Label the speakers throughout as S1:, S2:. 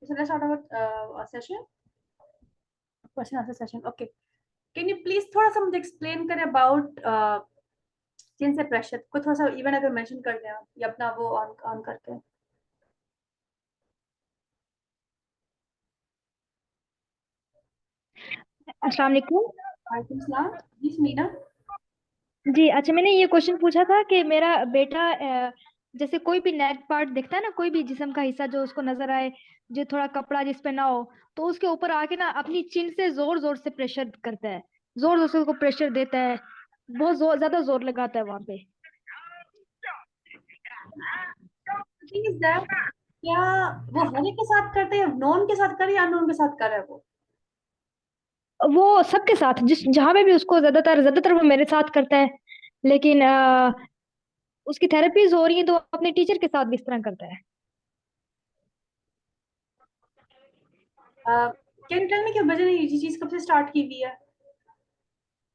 S1: So let's start our session. Question answer session. Okay. Can you please थोड़ा सा मुझे explain करें about chin से pressure को थोड़ा सा even अगर mention कर दें आप या अपना वो on करके.
S2: अस्सलाम वालेकुम।
S1: वालेकुम सलाम. जी मीना.
S2: जी अच्छा, मैंने ये क्वेश्चन पूछा था कि मेरा बेटा जैसे कोई भी नेक पार्ट दिखता है ना, कोई भी जिस्म का हिस्सा जो उसको नजर आए, जो थोड़ा कपड़ा जिस पे ना हो, तो उसके ऊपर आके ना अपनी चिन से जोर जोर से प्रेशर करता है, जोर जोर से उसको प्रेशर देता है, बहुत ज्यादा जोर लगाता है वहां पे।
S1: The thing is that क्या वो हर एक के साथ करते हैं, नॉन के साथ करे या अननोन के साथ करे वो?
S2: वो सबके साथ, जिस जहां पे भी उसको ज्यादातर वो मेरे साथ करता है, लेकिन उसकी थेरेपीज हो रही है तो वो अपने टीचर के साथ भी इस तरह करता है।
S1: कैन टेल मी कि वजह ने ये चीज कब से स्टार्ट की हुई है?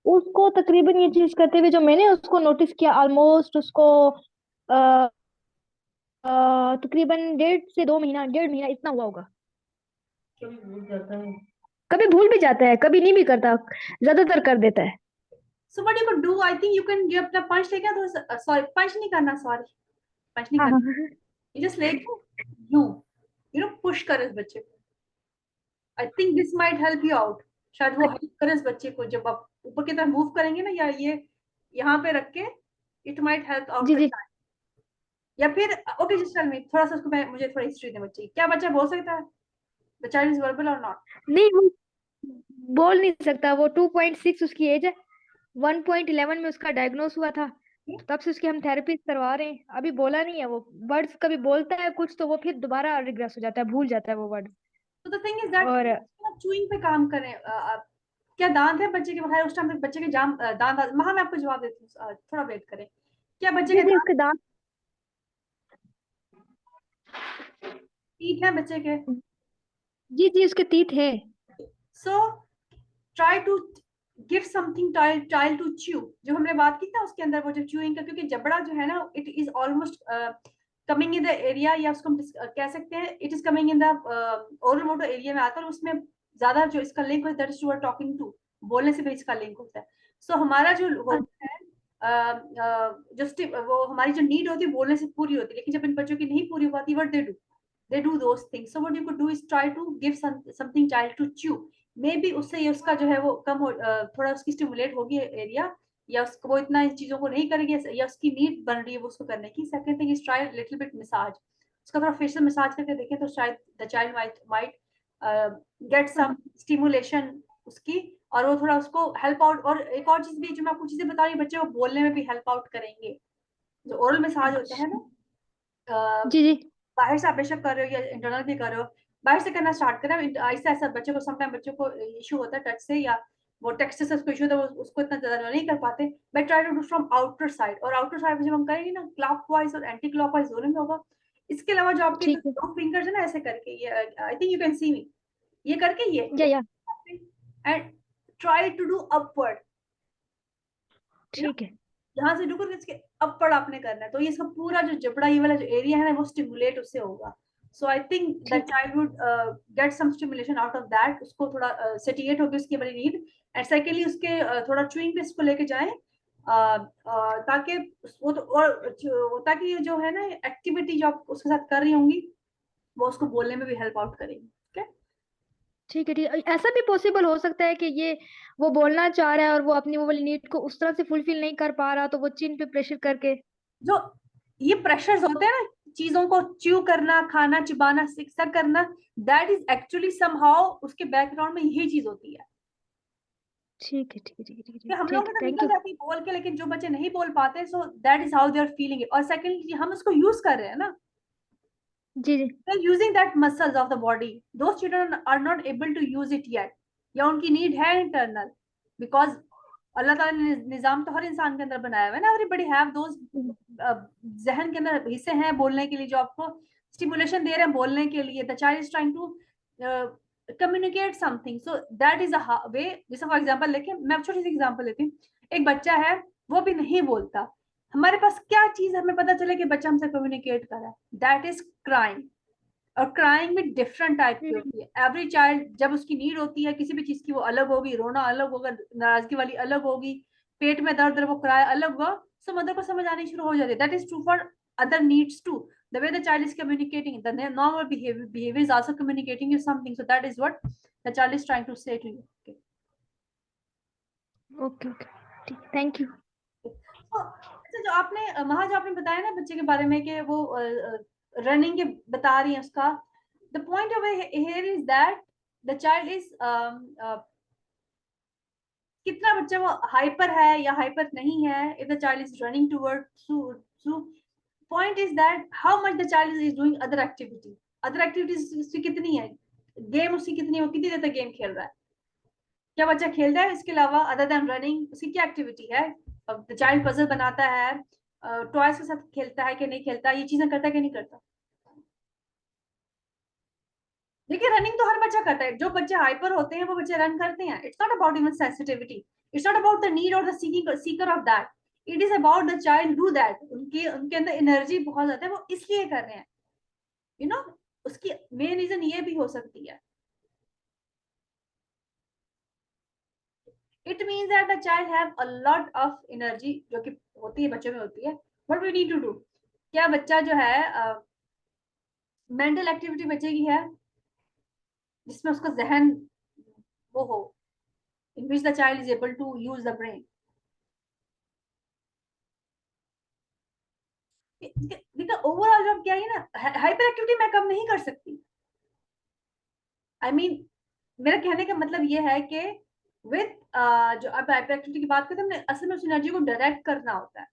S2: उसको तकरीबन ये चीज करते हुए जो मैंने उसको नोटिस किया, ऑलमोस्ट उसको अ, तकरीबन 1.5 से 2 महीना, 1.5 महीना इतना हुआ होगा।
S1: कभी भूल जाता है.
S2: कभी भूल भी जाता है, कभी नहीं भी करता, ज्यादातर कर देता है।
S1: So what you could do, I think you can ये अपना पंच लेके तो सॉरी पंच नहीं करना, सॉरी पंच नहीं
S2: हाँ
S1: करना.
S2: हाँ
S1: You just like you push कर इस बच्चे को. I think this might help you out. शायद वो हेल्प करे इस बच्चे को जब आप ऊपर की तरफ मूव करेंगे ना, या ये यहाँ पे रख के इट माइट हेल्प आउट
S2: जी
S1: द
S2: जी।
S1: चाइल्ड. या फिर ओके जस्ट टेल मी थोड़ा सा उसको मुझे थोड़ा हिस्ट्री दे बच्चे की. क्या बच्चा बोल सकता है? द चाइल्ड इज वर्बल और नॉट?
S2: नहीं, वो बोल नहीं सकता। वो 2.6 उसकी एज है, 1.11 में उसका डायग्नोस हुआ था, तो तब से उसकी हम थेरेपी करवा रहे हैं। अभी बोला नहीं है वो वर्ड्स, कभी बोलता है कुछ तो वो फिर दोबारा रिग्रेस हो जाता है, भूल जाता है वो वर्ड।
S1: तो द थिंग इज दैट
S2: और
S1: चूइंग पे काम करें. क्या दांत है बच्चे के बाहर? उस टाइम तक बच्चे के दांत महा मैं आपको जवाब देती हूँ, थोड़ा वेट करें. क्या बच्चे
S2: जी
S1: के
S2: जी,
S1: दांत
S2: उसके दांत।
S1: ठीक है बच्चे के?
S2: जी जी, उसके तीत है।
S1: So try to give something child to chew. जो हमने बात की था उसके अंदर वो जो च्यूइंग का, क्योंकि जबड़ा जो है ना it is almost coming in the area, या उसको हम कह सकते हैं it is coming in the oral motor area में आता है. और उसमें ज्यादा जो इसका लिंक होता है that is you are talking to, बोलने से भी इसका लिंक होता है. सो हमारा जो होता है वो हमारी जो नीड होती है बोलने से पूरी होती है, लेकिन जब इन बच्चों की नहीं पूरी हो पाती, what they do those things. So what you could do is try to give something child to chew. Maybe उससे ये उसका जो है वो कम हो, थोड़ा उसकी स्टिमुलेट होगी एरिया, या उसको वो इतना इन चीजों को नहीं करेगी, या उसकी नीड बन रही है वो उसको करने की. Second thing is try little bit massage. उसका थोड़ा फेशियल मसाज करके देखें तो शायद the child might get some stimulation उसकी, और वो थोड़ा उसको हेल्प आउट. और एक और चीज भी जो मैं आपको चीजें बता रही हूँ, बच्चे को बोलने में भी हेल्प आउट करेंगे. जो ओरल मसाज होता है
S2: अच्छा।
S1: ना, अ,
S2: जी जी।
S1: बाहर से आप बेशक कर रहे हो या इंटरनल भी कर रहे हो, बाहर से करना स्टार्ट करें. ऐसा ऐसा बच्चे को समटाइम बच्चों को इशू होता है टच से, या वो टेक्स्ट से उसको इशू होता है, उसको इतना ज्यादा नहीं कर पाते. But try to do from outer side. और आउटर साइड जब हम करेंगे ना, क्लॉकवाइज और एंटी क्लॉकवाइज दोनों में होगा. इसके अलावा जो आपके
S2: ठीक है।
S1: दो फिंगर्स है ना ऐसे करके, ये I think you can see me, ये करके ये
S2: या
S1: and try to do upward.
S2: ठीक है।
S1: यहाँ से रुको, इसके अपर आपने करना है, तो ये इसका पूरा जो जबड़ा ये वाला जो एरिया है ना वो स्टिमुलेट उससे होगा. सो आई थिंक दैट
S2: ठीक है।
S1: Child would get some stimulation out of that. उसको थोड़ा सेटिएट होगी उसकी बड़ी नीड. एंड सेकेंडली उसके थोड़ा च्यूइंग पे इसको लेके जाएं, ताकि वो तो और ताकि ये जो है ना एक्टिविटी जो आप उसके साथ कर रही होंगी वो उसको बोलने में भी हेल्प आउट करेगी. ठीक है?
S2: ठीक है। ठीक है। ऐसा भी पॉसिबल हो सकता है कि ये वो बोलना चाह रहा है और वो अपनी वो वाली नीड को उस तरह से फुलफिल नहीं कर पा रहा, तो वो चिन पे प्रेशर करके।
S1: जो ये प्रेशर्स होते हैं ना, चीजों को च्यू करना, खाना चिबाना, सिक्सर करना, दैट इज एक्चुअली समहाउ उसके बैकग्राउंड में यही चीज होती है.
S2: ठीक है। ठीक है। ठीक है। ठीक
S1: कि
S2: है।
S1: हम लोग
S2: ठीक है।
S1: तो
S2: थैंक
S1: निकल
S2: यू।
S1: जाती है बोल के, लेकिन जो बच्चे नहीं बोल पाते, so that is how they are feeling it. और सेकंडली हम उसको यूज कर रहे हैं ना,
S2: जी जी।
S1: they are using that muscles of the body. Those children are not able to use it yet. या उनकी नीड है इंटरनल, बिकॉज अल्लाह ताला ने निजाम तो हर इंसान के अंदर बनाया हुआ है ना. एवरीबडी हैव दोज जहन के अंदर हिस्से हैं बोलने के लिए, जो आपको स्टिमुलेशन दे रहे हैं बोलने के लिए. The child is trying to communicate something. So that is a way. जैसे फॉर एग्जांपल लेके मैं छोटी सी एग्जांपल लेती हूँ. एक बच्चा है, वो भी नहीं बोलता. हमारे पास क्या चीज हमें पता चले कि बच्चा हमसे कम्युनिकेट कर रहा है? That is crime. और क्राइंग में डिफरेंट टाइप की
S2: हम्म,
S1: होती है। एवरी चाइल्ड जब उसकी नीड होती है किसी भी चीज की वो अलग होगी, रोना अलग होगा, नाराजगी वाली अलग होगी, पेट में दर्द है वो क्राई अलग होगा। सो मदर को समझ आनी शुरू हो जाती है। That is true for other needs too. The way the child is communicating, the normal behavior is also communicating you something. So that is what the child is trying to say to you. Okay.
S2: Okay okay, ठीक, thank you.
S1: तो अच्छा, जो आपने वहां जो आपने बताया ना बच्चे के बारे में कि वो रनिंग के बता रही है उसका, the point of here is that the child is कितना बच्चा वो हाइपर है या हाइपर नहीं है। If the child is running toward point is that how much the child is doing other activities उसकी कितनी है, गेम उसकी कितनी है, वो कितनी देर तक गेम खेल रहा है, क्या बच्चा खेल रहा है इसके अलावा अदर देन रनिंग, उसकी क्या एक्टिविटी है। द चाइल्ड पजल बनाता है, टॉयज के साथ खेलता है कि नहीं खेलता, ये चीजें करता है कि नहीं करता। देखिए रनिंग तो हर बच्चा करता है, जो बच्चे हाइपर होते हैं वो बच्चे रन करते हैं। It's not about even sensitivity, it's not about the need और the seeker of that, it is about the child do that. उनके उनके अंदर एनर्जी बहुत ज्यादा है, वो इसलिए कर रहे हैं, यू नो। उसकी मेन रीजन ये भी हो सकती है। It means that the child have a lot of energy, जो कि होती है बच्चों में होती है। What we need to do, क्या बच्चा जो है मेंटल एक्टिविटी बच्चे की है जिसमें उसका जहन वो हो, in which the child is able to use the brain. देखा ओवरऑल जब क्या है ना, हाइपर एक्टिविटी मैं कम नहीं कर सकती। आई मीन मेरा कहने का मतलब ये है कि विद जो अब हाइपर एक्टिविटी की बात करते हैं, हमने असल में उस एनर्जी को डायरेक्ट करना होता है,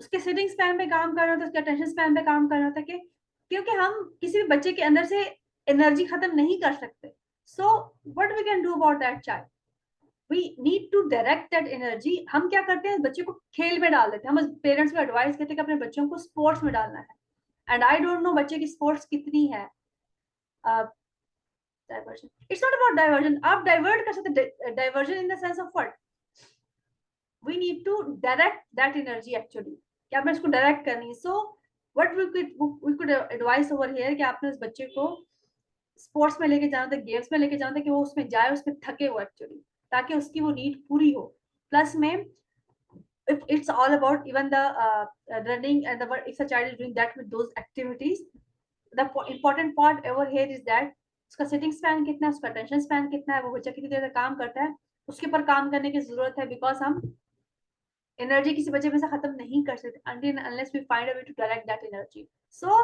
S1: उसके सिटिंग स्पैन पे काम करना होता है, उसके अटेंशन स्पैन पे काम करना होता है कि क्योंकि हम किसी भी बच्चे के अंदर से एनर्जी खत्म नहीं कर सकते। So what we can do about that child, we need to direct that energy. हम क्या करते हैं, बच्चे को खेल में डाल देते हैं। हम पेरेंट्स को एडवाइस करते हैं कि अपने बच्चों को स्पोर्ट्स में डालना है, एंड आई डोंट नो बच्चे की स्पोर्ट्स कितनी है। Diversion, it's not about diversion, आप डाइवर्ट कर सकते, diversion in the sense of what, we need to direct that energy actually, क्या हमें इसको डायरेक्ट करनी है। So what we could advise over here कि आपने उस बच्चे को स्पोर्ट्स में लेके जाना था, गेम्स में लेके जाना था, कि वो उसमें जाए, उसमें थके वो एक्चुअली, ताकि उसकी वो नीड पूरी हो। प्लस में it's all about even the running and the if a child is doing that with those activities, the important part over here is that उसका सिटिंग स्पैन कितना है, उसका अटेंशन स्पैन कितना है, वो बच्चा कितनी देर तक काम करता है, उसके ऊपर काम करने की जरूरत है। बिकॉज हम एनर्जी किसी बच्चे में से खत्म नहीं कर सकते until unless we find a way to direct that energy. So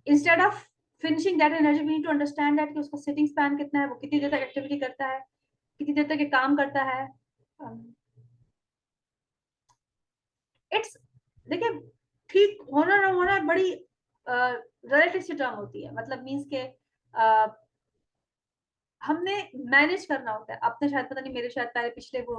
S1: instead of finishing that energy we need to understand that कि उसका सिटिंग स्पैन कितना है, वो कितनी देर तक एक्टिविटी करता है, कितनी देर तक ये काम करता है। इट्स देखिए ठीक होना ना होना बड़ी रिलेटिव सी टर्म होती है, मतलब मीन्स के हमने मैनेज करना होता है। आपने शायद पता नहीं, मेरे शायद पहले पिछले वो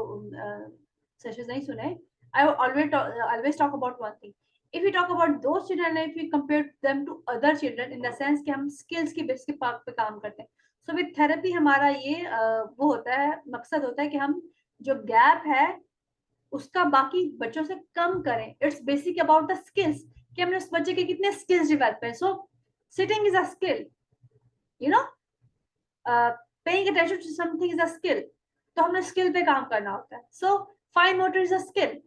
S1: सेशंस नहीं सुने। आई always talk about one thing, if we talk about those children, if we compare them to other children in the sense कि हम स्किल्स के बेस पे काम करते हैं। सो विद थेरेपी हमारा ये वो होता है, मकसद होता है कि हम जो गैप है उसका बाकी बच्चों से कम करें। It's basic about the skills कि हमने उस बच्चे के कितने स्किल्स डेवलप है। So sitting is a skill, you know, paying attention to something is a skill, तो हमने स्किल पे काम करना होता है। So fine motor is a skill,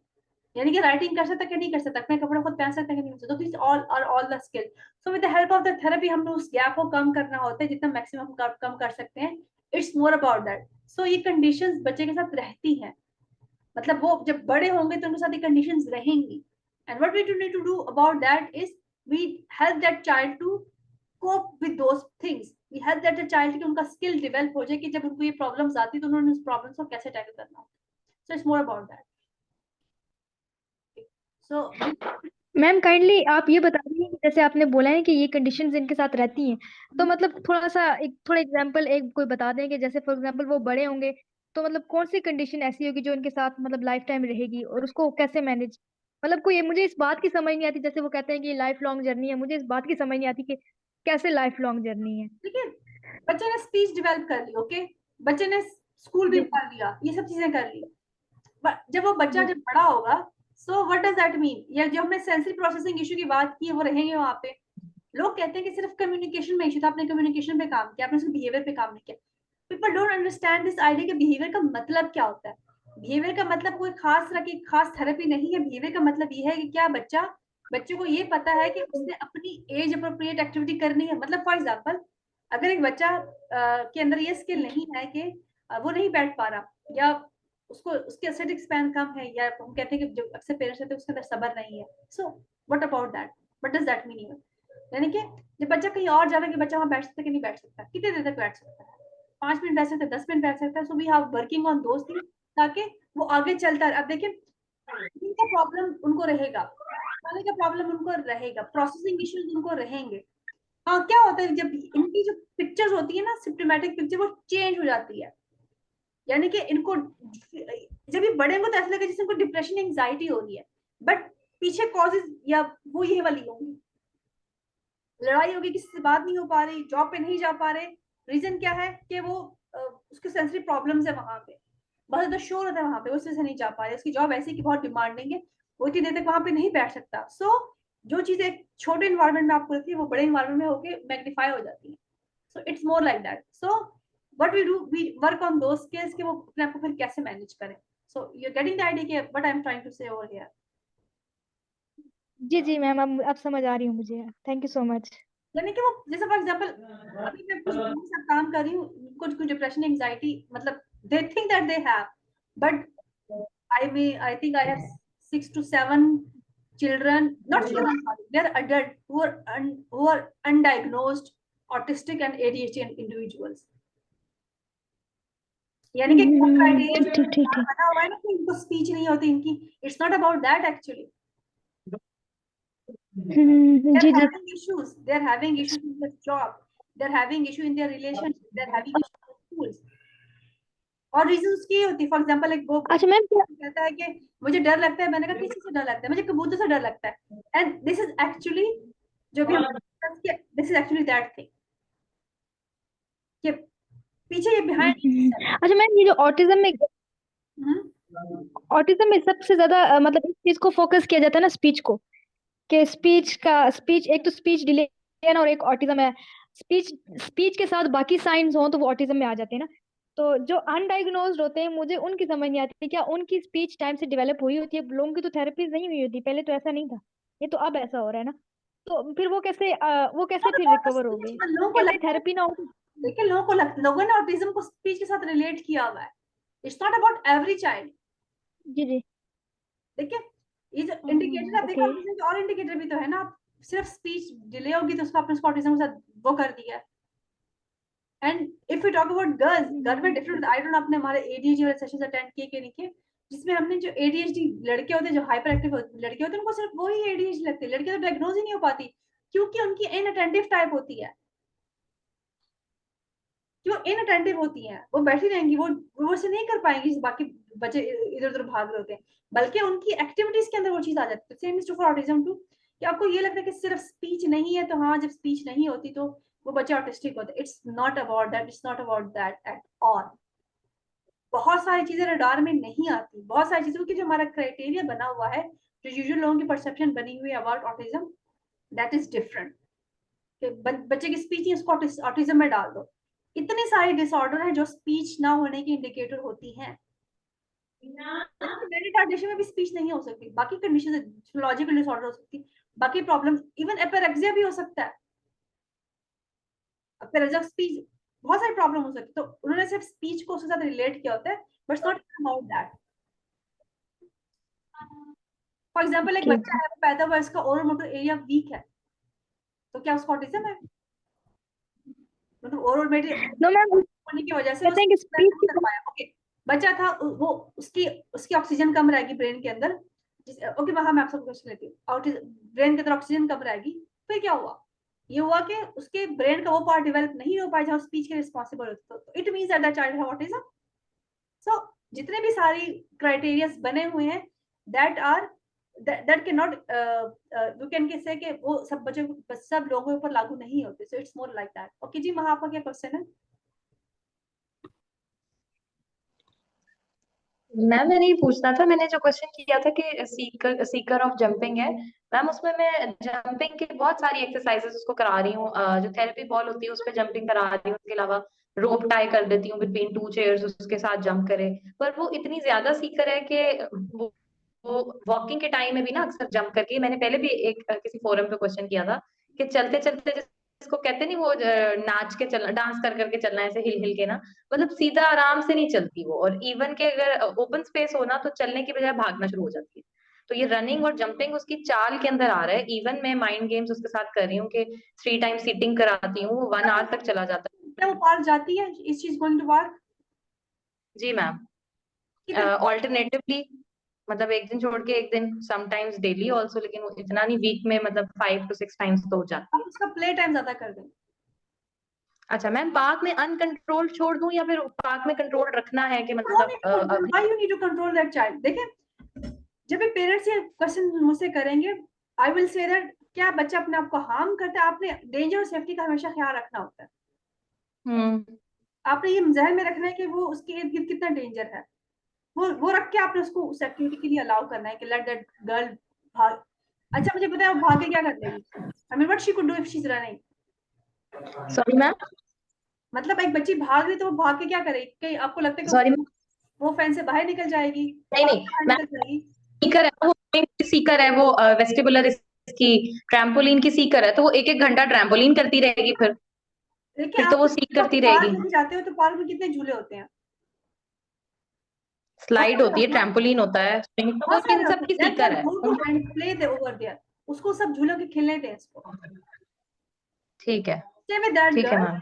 S1: यानी कि राइटिंग कर सकता कि नहीं कर सकता, अपने कपड़े खुद पहन सकता कि नहीं कर सकता, तो this all are all the skill. So with the help of the therapy हमने उस गैप को कम करना होता है जितना मैक्सिमम कम कर सकते हैं। It's more about that. So ये कंडीशंस बच्चे के साथ रहती हैं, मतलब वो जब बड़े होंगे तो उनके साथ ये कंडीशंस रहेंगी। And what we need to do about that is we help that child to cope with those things, we help that child कि उनका स्किल डेवलप हो जाए कि जब उनको ये प्रॉब्लम्स आती है तो उन्होंने उस प्रॉब्लम्स को कैसे टैकल करना। सो it's more about that. So
S2: ma'am kindly आप ये बता दीजिए कि जैसे आपने बोला है कि ये कंडीशंस इनके साथ रहती हैं, तो मतलब थोड़ा सा एक थोड़ा एग्जांपल एक कोई बता दें कि जैसे फॉर एग्जांपल वो बड़े होंगे तो मतलब कौन सी कंडीशन ऐसी होगी जो इनके साथ मतलब लाइफ टाइम रहेगी और उसको कैसे मैनेज, मतलब कोई मुझे इस बात की समझ नहीं आती, जैसे वो कहते हैं कि लाइफ लॉन्ग जर्नी है, मुझे इस बात की समझ नहीं आती कि कैसे लाइफ लॉन्ग जर्नी है।
S1: देखिए बच्चे ने स्पीच डेवलप कर ली, ओके, बच्चे ने स्कूल भी
S2: जी
S1: कर लिया, ये सब चीजें कर ली। जब वो बच्चा
S2: जी
S1: जब बड़ा होगा, so what does that mean, या जो हमने सेंसरी प्रोसेसिंग इशू की बात की है वो रहेंगे वहां पे। लोग कहते हैं कि सिर्फ कम्युनिकेशन में इशू था, आपने कम्युनिकेशन पे काम किया, आपने उसके बिहेवियर पे काम नहीं किया। People don't understand this idea कि बिहेवियर का मतलब क्या होता है। बिहेवियर का मतलब कोई खास तरह की खास थेरेपी नहीं है। बिहेवियर का मतलब ये है कि क्या बच्चे को ये पता है कि उसने अपनी एज अप्रोप्रिएट एक्टिविटी करनी है। मतलब फॉर एग्जाम्पल, अगर एक बच्चा के अंदर ये स्किल नहीं है कि वो नहीं बैठ पा रहा, या उसको उसके एस्थेटिक स्पैन कम है, या हम कहते हैं कि जो अक्सर पेरेंट्स रहते हैं उसके अंदर सब्र नहीं है, so what about that, what does that mean? यानी कि जब बच्चा कहीं और जाता है कि बच्चा वहां बैठ सकता है कि नहीं बैठ सकता, कितने देर तक बैठ सकता है, 5 मिनट बैठ सकता है, 10 मिनट बैठ सकता है। So we have working on those things ताकि वो आगे चलता है। अब देखिए, इनका प्रॉब्लम उनको रहेगा, खाने का प्रॉब्लम उनको रहेगा, प्रोसेसिंग इश्यूज उनको रहेंगे। हाँ, क्या होता है जब इनकी जो पिक्चर्स होती है ना, सिम्प्टोमेटिक पिक्चर, वो चेंज हो जाती है। यानी कि इनको जब ये बड़े होंगे तो ऐसा लगेगा जैसे इनको डिप्रेशन एंजाइटी हो रही है, बट पीछे कॉजेज या वो ये वाली होंगी, लड़ाई होगी, किसी से बात नहीं हो पा रही, जॉब पे नहीं जा पा रहे। रीजन क्या है कि वो उसके सेंसिटिव प्रॉब्लम्स है वहां पे, बहुत ज्यादा शोर होता है वहां पे, उस वजह से नहीं जा पा रहे। उसकी जॉब ऐसी कि बहुत डिमांडिंग है, वो इतनी देर तक वहां पे नहीं बैठ सकता। सो जो चीजें एक छोटे इन्वायरमेंट में आपको रहती है वो बड़े इन्वायरमेंट में होकर मैग्नीफाई हो जाती है। So it's more like that. So what we do, we work on those skills कि वो अपने आप को फिर कैसे मैनेज करें। So you are getting the idea what I am trying to say over here.
S2: जी जी मैम, अब समझ आ रही हूँ मुझे। Thank you so much.
S1: यानी कि वो जैसे फॉर एग्जांपल, अभी मैं कुछ लोगों के साथ काम कर रही हूँ, कुछ कुछ डिप्रेशन एंजाइटी, मतलब they think that they have, but I think I have 6 to 7 children, not children, sorry, they're adult who are undiagnosed autistic and ADHD individuals। यानी कि
S2: ठीक ठीक ठीक ठीक।
S1: बना हुआ है ना कि इनको स्पीच नहीं होती इनकी। It's not about that actually. They're
S2: जी जी।
S1: having issues. They're having issues in their job. They're having issue in their relationship. They're having issues in schools. और रीजन उसकी ये होती है, फॉर एग्जाम्पल एक वो
S2: अच्छा मैम,
S1: कहता है कि मुझे डर लगता है। मैंने कहा किसी से डर लगता है? मुझे कबूतर से डर लगता है। एंड दिस इज एक्चुअली जो भी हम this is actually that thing कि पीछे ये बिहाइंड।
S2: अच्छा मैम, ये जो ऑटिज्म में सबसे ज्यादा मतलब इस चीज को फोकस किया जाता है ना, स्पीच को, कि स्पीच एक तो स्पीच डिले है ना, और एक ऑटिज्म है। स्पीच स्पीच के साथ बाकी साइंस हो तो वो ऑटिज्म में आ जाते हैं ना। तो जो अनडायग्नोज्ड होते हैं, मुझे उनकी समझ नहीं आती, क्या उनकी स्पीच टाइम से डेवलप हुई होती है? लोगों की तो थेरेपीज नहीं हुई होती पहले, तो ऐसा नहीं था, ये तो अब ऐसा हो रहा है ना। तो फिर वो कैसे फिर रिकवर हो गए?
S1: लोगों को
S2: क्या
S1: लगता है,
S2: थेरेपी ना हो?
S1: देखिए लोगों ने ऑटिज्म को स्पीच के साथ रिलेट किया हुआ है। It's not about every child.
S2: जी जी।
S1: देखिए, ये जो इंडिकेटर आप देखो,
S2: ओके।
S1: ऑटिज्म के और इंडिकेटर भी तो है ना। आप सिर्फ स्पीच डिले होगी तो उसको आपने उसको ऑटिज्म के साथ वो कर दिया। And if you talk about girls, girl में डिफरेंट, आई डोंट, आपने हमारे एडीएचडी वाले सेशंस अटेंड किए कि नहीं किए, जिसमें हमने जो एडीएचडी लड़के होते हैं, जो हाइपर एक्टिव लड़के होते हैं, उनको सिर्फ वही एडीएचडी लगती है। लड़के तो डायग्नोज ही नहीं हो पाती, क्योंकि उनकी इनअटेंटिव टाइप होती है। क्यों इनअटेंटिव होती हैं? वो बैठी रहेंगी, वो से नहीं कर पाएंगी। बाकी बच्चे इधर उधर भाग रहे होते हैं, बल्कि उनकी एक्टिविटीज के अंदर वो चीज आ जाती है। Same is true for autism too, कि आपको ये लगता है कि सिर्फ स्पीच नहीं है, तो हाँ, जब स्पीच नहीं होती तो वो बच्चे ऑटिस्टिक होते हैं। It's not about that, it's not about that at all. बहुत सारी चीजें रडार में नहीं आती, बहुत सारी चीजें, क्योंकि जो हमारा क्राइटेरिया बना हुआ है, जो यूजुअल लोगों की परसेप्शन बनी हुई है about autism, that is different. बच्चे की स्पीच ही उसको ऑटिज्म में डाल दो। इतनी सारी डिसऑर्डर है जो स्पीच ना होने की इंडिकेटर होती हैं। रिटार्डेशन में भी स्पीच नहीं हो सकती, बाकी कंडीशन, लॉजिकल डिसऑर्डर हो सकती, बाकी प्रॉब्लम, इवन एपेरेक्सिया भी हो सकता है। एपेरेक्सिया स्पीच, बहुत सारी प्रॉब्लम हो सकती है। तो उन्होंने सिर्फ स्पीच को उसके साथ रिलेट किया होता है, but not about that. For example, एक
S2: ओके
S1: बच्चा
S2: जी।
S1: है, पैदा हुआ, इसका ओरल मोटर एरिया वीक है, तो क्या उसको ऑटिज्म है? मतलब ओरल
S2: नो मैम,
S1: होने की वजह से वो
S2: कहते हैं कि
S1: नहीं
S2: स्पीच।
S1: कर पाया। ओके, बच्चा था वो, उसकी उसकी ऑक्सीजन कम रहेगी ब्रेन के अंदर। ओके, वहां मैं आपसे क्वेश्चन लेती हूँ। ब्रेन के अंदर ऑक्सीजन कम रहेगी, फिर क्या हुआ? ये हुआ कि उसके ब्रेन का वो पार्ट डेवलप नहीं हो पाया जहाँ स्पीच के रिस्पॉन्सिबल होते। तो it means that the child have autism. So जितने भी सारी क्राइटेरिया बने हुए हैं, that are that can not you can say कि वो सब बच्चों सब लोगों के ऊपर लागू नहीं होते। So it's more like that. Okay जी, महा, आपका क्या क्वेश्चन है?
S3: मैम मैंने ये पूछना था, मैंने जो क्वेश्चन किया था कि सीकर सीकर ऑफ जंपिंग है मैम, उसमें मैं जंपिंग के बहुत सारी एक्सरसाइजेस उसको करा रही हूँ, जो थेरेपी बॉल होती है उस पर जंपिंग करा रही हूँ, उसके अलावा रोप टाई कर देती हूँ बिटवीन टू चेयर्स, उसके साथ जंप करे। पर वो इतनी ज्यादा सीकर है कि वो वॉकिंग के टाइम में भी ना अक्सर जंप करके, मैंने पहले भी एक किसी फोरम पे क्वेश्चन किया था कि चलते चलते जिसको कहते नहीं वो नाच के चलना, डांस कर करके चलना, ऐसे हिल हिल के ना, मतलब सीधा आराम से नहीं चलती वो, और इवन के अगर ओपन स्पेस हो ना तो चलने की बजाय भागना शुरू हो जाती है। तो ये रनिंग और जंपिंग उसकी चाल के अंदर आ रहा है। इवन मैं माइंड गेम्स उसके साथ कर रही हूँ कि 3 टाइम सीटिंग कराती हूँ, 1 आवर तक चला जाता
S1: क्या
S3: है।
S1: वो पार्क जाती है? इस चीज गोइंग टू पार्क
S3: जी मैम।
S1: कितने?
S3: ऑल्टरनेटिवली, मतलब एक दिन छोड़ के एक दिन, समटाइम्स डेली ऑल्सो, लेकिन वो इतना नहीं, वीक में मतलब 5 to 6 टाइम्स तो हो जाती
S1: आप
S3: है।
S1: उसका प्ले टाइम ज्यादा कर दें।
S3: अच्छा मैम, पार्क में अनकंट्रोल छोड़ दूं या फिर पार्क में कंट्रोल रखना है कि
S1: No
S3: मतलब
S1: need to control. Why you need to control that child? देखिए, जब भी पेरेंट्स ये क्वेश्चन मुझसे करेंगे, आई विल से दैट क्या बच्चा अपने आप को हार्म करता है? आपने डेंजर और सेफ्टी का हमेशा ख्याल रखना होता है।
S3: हम्म।
S1: आपने ये जहन में रखना है कि वो उसके इर्द गिर्द कितना डेंजर है। वो रख के आपने उसको उस एक्टिविटी के लिए अलाउ करना है कि लेट दैट गर्ल भाग। अच्छा मुझे पता है वो भाग के क्या कर लेगी। I mean what she could do if she is running.
S3: Sorry ma'am.
S1: मतलब एक बच्ची भाग रही तो वो भाग के क्या करेगी? कहीं आपको लगता है कि
S3: सॉरी।
S1: वो फैन से बाहर निकल जाएगी,
S3: नहीं
S1: पार्क
S3: नहीं
S1: से बाहर
S3: मैम,
S1: निकल जाएगी?
S3: सीकर है वो, सीकर है वो, वेस्टिबुलर की ट्रैम्पोलिन की सीकर है, तो वो 1 1 घंटा ट्रैम्पोलिन करती रहेगी,
S1: देखिए,
S3: फिर तो
S1: आप
S3: वो सीख
S1: जब
S3: करती
S1: पार्क
S3: रहेगी।
S1: में जाते हो तो पार्क में कितने झूले होते हैं? बहुत
S3: स्लाइड
S1: सारे
S3: होती है,
S1: होते हैं।
S3: ट्रैम्पोलिन होता है, स्विंग, तो वो
S1: बहुत सारे
S3: इन
S1: होते
S3: सब
S1: हैं।
S3: की
S1: लेट
S3: सीकर
S1: देम
S3: है
S1: go to and play they over there. उसको सब झूलों के खेलने दें इसको।
S3: ठीक है।
S1: स्टे विद दैट
S3: ठीक है
S1: गर्ल।
S3: मैम।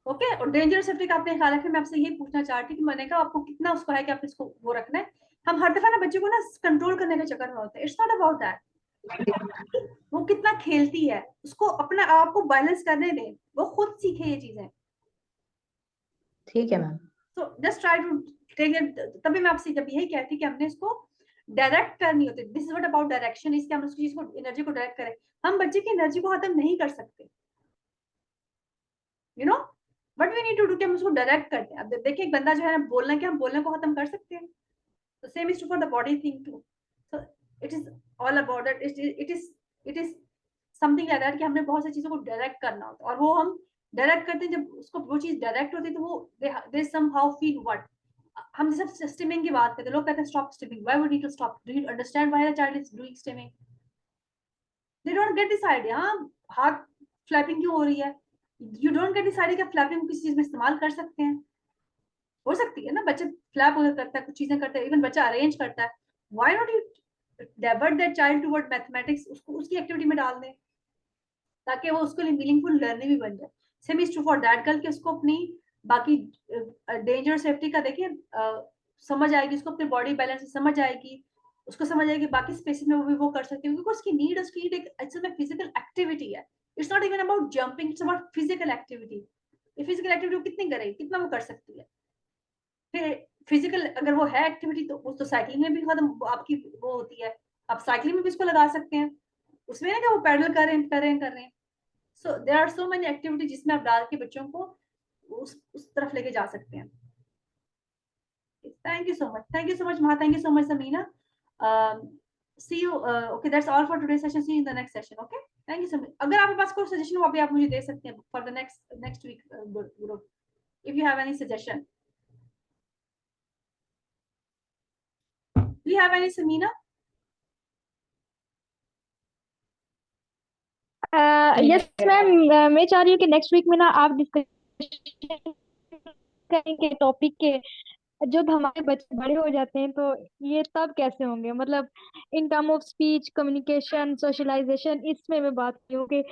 S1: ओके, और डेंजरस सब्जेक्ट आपने ख्याल रखें। मैं आपसे यही पूछना चाहती हूँ कि मैंने कहा आपको कितना उसको है कि आप इसको वो रखना है। हम हर दफा ना बच्चे को ना कंट्रोल करने के चक्कर में होते हैं। It's not about that. वो कितना खेलती है, उसको अपना आपको बैलेंस करने दें, वो खुद सीखे ये चीजें।
S3: ठीक है ma'am.
S1: So just try to take it. तभी मैं आपसे जब यही कहती कि हमने इसको डायरेक्ट करनी होती। This is what about direction, इसके हम उसकी चीज को एनर्जी को डायरेक्ट करें। हम बच्चे की एनर्जी को खत्म नहीं कर सकते, you know, but we need to do कि हम उसको डायरेक्ट करते हैं। अब देखिए एक बंदा जो है बोलना, क्या हम बोलने को खत्म कर सकते हैं? तो same is true for the body thing too. So it is all about that. It is something like that कि हमने बहुत सी चीजों को डायरेक्ट करना होता है, और वो हम डायरेक्ट करते हैं। जब उसको वो चीज डायरेक्ट होती है तो वो दे समहाउ फील व्हाट। हम जैसे स्टिमिंग की बात करते हैं, लोग कहते हैं stop stimming. Why would need to stop? Do you understand why the child is doing stimming? They don't get this idea. हाथ फ्लैपिंग क्यों हो रही है? You don't get this idea कि फ्लैपिंग किसी चीज में इस्तेमाल कर सकते हैं। हो सकती है ना, बच्चे फ्लैप करता है, कुछ चीजें करते हैं, इवन बच्चा अरेंज करता है। Why not you divert that child toward mathematics? उसको उसकी एक्टिविटी में डाल दें ताकि वो उसके लिए मीनिंगफुल लर्निंग भी बन जाए। Same is true for that girl कि उसको अपनी बाकी डेंजर सेफ्टी का देखिए समझ आएगी, उसको अपने बॉडी बैलेंस समझ आएगी, उसको समझ आएगी बाकी स्पेसिस में वो भी वो कर सकती है, क्योंकि उसकी नीड एक असल में फिजिकल एक्टिविटी है। It's not even about jumping, it's about physical activity. ये फिजिकल एक्टिविटी वो कितनी करेगी, कितना वो कर सकती है। फिर फिजिकल अगर वो है एक्टिविटी तो वो तो साइकिलिंग में भी खत्म आपकी वो होती है। आप साइकिलिंग में भी इसको लगा सकते हैं। उसमें ना कि वो पैडल कर रहे हैं। So there are so many activity जिसमें आप डाल के बच्चों को उस तरफ लेके जा सकते हैं। Thank you so much, thank you so much Maha, thank you so much Sameena. See you. Okay, that's all for today session. See you in the next session. Okay, thank you so much. अगर आपके पास कोई suggestion हो अभी आप मुझे दे सकते हैं for the next week group, if you have any suggestion. Do you have any Sameena?
S2: Yes ma'am, मैं चाह रही हूँ कि नेक्स्ट वीक में ना आप डिस्कशन करेंगे टॉपिक के। जब हमारे बच्चे बड़े हो जाते हैं तो ये तब कैसे होंगे, मतलब in term of speech, communication, socialization, इसमें मैं बात की हूँ कि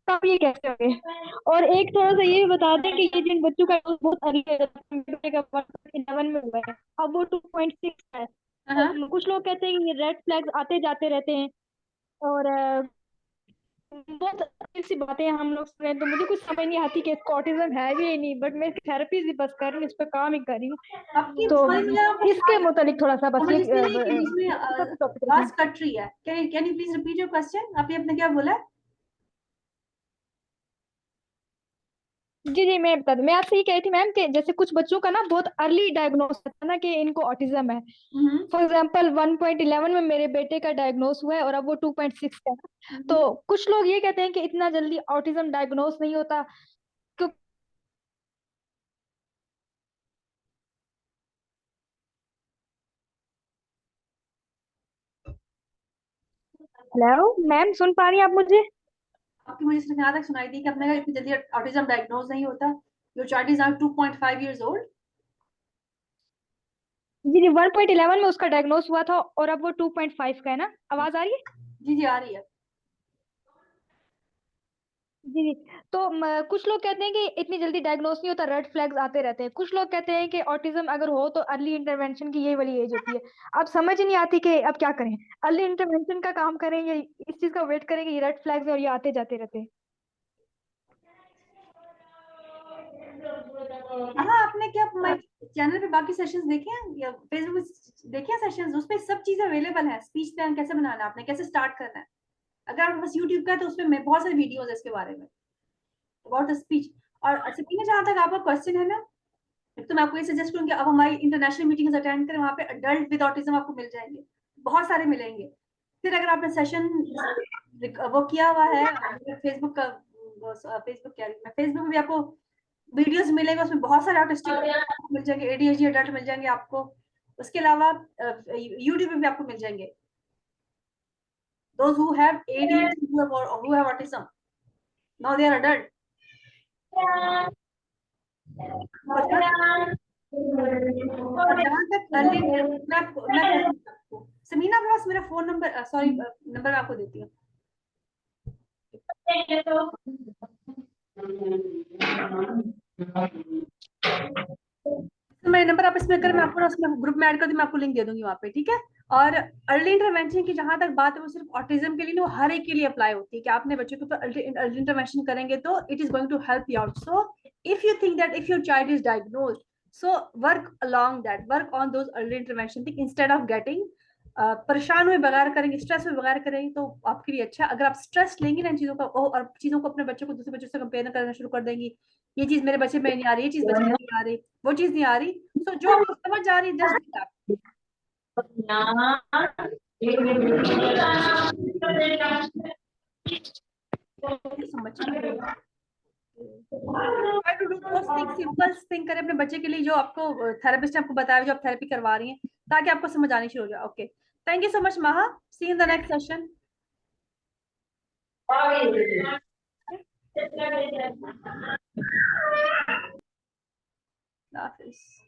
S2: तब ये कैसे होंगे। और एक थोड़ा सा ये भी बता दें कि ये जिन बच्चों का dose बहुत अर्ली हो जाता है, मेरे बेटे का 11 में हुआ है, अब वो 2.6 है, तो कुछ लोग कहते हैं कि ये रेड फ्लैग्स आते जाते रहते हैं, और बहुत अजीब सी बातें हम लोग सुन रहे हैं, तो मुझे कुछ समझ नहीं आती कि इसको ऑटिज्म है भी या नहीं, बट मैं थेरेपी भी बस कर रही हूँ, इस पर काम ही कर रही हूँ।
S1: आपकी
S2: तो
S1: सॉरी मुझे आपको
S2: इसके मुतालिक थोड़ा सा बस
S1: समझ
S2: ये
S1: इसलिए नहीं कि बीच में
S2: टॉपिक
S1: आवाज
S2: रखें।
S1: कट रही है। Can you please repeat your question? आपने क्या बोला है?
S2: जी जी मैं बता दूं, मैं आपसे ये कह रही थी मैम कि जैसे कुछ बच्चों का ना बहुत अर्ली डायग्नोस होता है ना कि इनको ऑटिज्म है। फॉर एग्जाम्पल 1.11 में मेरे बेटे का डायग्नोस हुआ है और अब वो 2.6 का है। तो कुछ लोग ये कहते हैं कि इतना जल्दी ऑटिज्म डायग्नोस नहीं होता क्यों। हेलो मैम, सुन पा रही हैं आप मुझे?
S1: आपकी मुझे सिर्फ यहाँ तक सुनाई दी कि अपने इतनी जल्दी ऑटिज्म डायग्नोज नहीं होता। Your child is now 2.5 years old।
S2: जी जी 1.11 में उसका डायग्नोस हुआ था और अब वो 2.5 का है ना। आवाज आ रही है?
S1: जी जी आ रही है।
S2: जी जी। तो कुछ लोग कहते हैं कि इतनी जल्दी डायग्नोस नहीं होता, रेड फ्लैग्स आते रहते हैं। कुछ लोग कहते हैं कि ऑटिज्म अगर हो तो अर्ली इंटरवेंशन की यही वाली एज होती है। अब समझ ही नहीं आती कि अब क्या करें, अर्ली इंटरवेंशन का काम करें या इस चीज का वेट करें कि ये रेड फ्लैग्स और ये आते जाते रहते हैं।
S1: हाँ, आपने क्या हमारे चैनल पे बाकी सेशंस देखे हैं या फेसबुक देखे हैं सेशंस? उस पे सब चीजें अवेलेबल है। स्पीच प्लान कैसे बनाना है, आपने कैसे स्टार्ट करना है। अगर आपके पास यूट्यूब का है तो उसमें बहुत सारे वीडियोस है इसके बारे में, अबाउट द स्पीच। और सभी जहाँ तक आपका क्वेश्चन है ना, तो मैं आपको ये सजेस्ट करूंगी अब हमारी इंटरनेशनल मीटिंग्स अटेंड करें। वहाँ पे अडल्ट विद ऑटिज्म आपको मिल जाएंगे, बहुत सारे मिलेंगे। फिर अगर आपने सेशन वो किया हुआ है फेसबुक का, फेसबुक क्या मैं फेसबुक में भी आपको वीडियोस मिलेंगे, उसमें बहुत सारे ऑटिस्टिक मिल जाएंगे, एडीएचडी अडल्ट मिल जाएंगे आपको। उसके अलावा यूट्यूब पे भी आपको मिल जाएंगे those who have ADHD, who have autism, now they are adult। और जहाँ तक अर्ली, मैं कहती हूँ आपको समीना, आपके पास मेरा फोन नंबर, सॉरी नंबर मैं आपको देती हूँ। तो मेरा नंबर आप इसमें कर, मैं आपको ना उसमें ग्रुप में ऐड कर दूँ, मैं आपको लिंक दे दूंगी वहाँ पे, ठीक है। और अर्ली इंटरवेंशन की जहां तक बात है, वो सिर्फ ऑटिज्म के लिए नहीं, वो हर एक के लिए अप्लाई होती है कि आपने बच्चों के ऊपर अर्ली इंटरवेंशन करेंगे तो it is going to help you out. So if you think that if your child is diagnosed, so work along that, work on those early intervention thing instead of getting परेशान हुए बगैर करेंगे, stress हुए बगैर करेंगे तो आपके लिए अच्छा। अगर आप स्ट्रेस लेंगे ना इन चीजों का और चीजों को अपने बच्चों को दूसरे बच्चों से कंपेयर करना शुरू कर देंगी, ये चीज मेरे बच्चे में नहीं आ रही, ये चीज बच्चे में नहीं आ रही, वो चीज नहीं आ रही, तो जो आपको समझ आ रही है जस्ट समझ try to do those things, simple thing करें अपने बच्चे के लिए जो आपको थेरेपिस्ट ने आपको बताया, जो आप थेरेपी करवा रही हैं, ताकि आपको समझ आनी शुरू हो जाए। Okay, thank you so much Maha, see in the next session. Hafiz.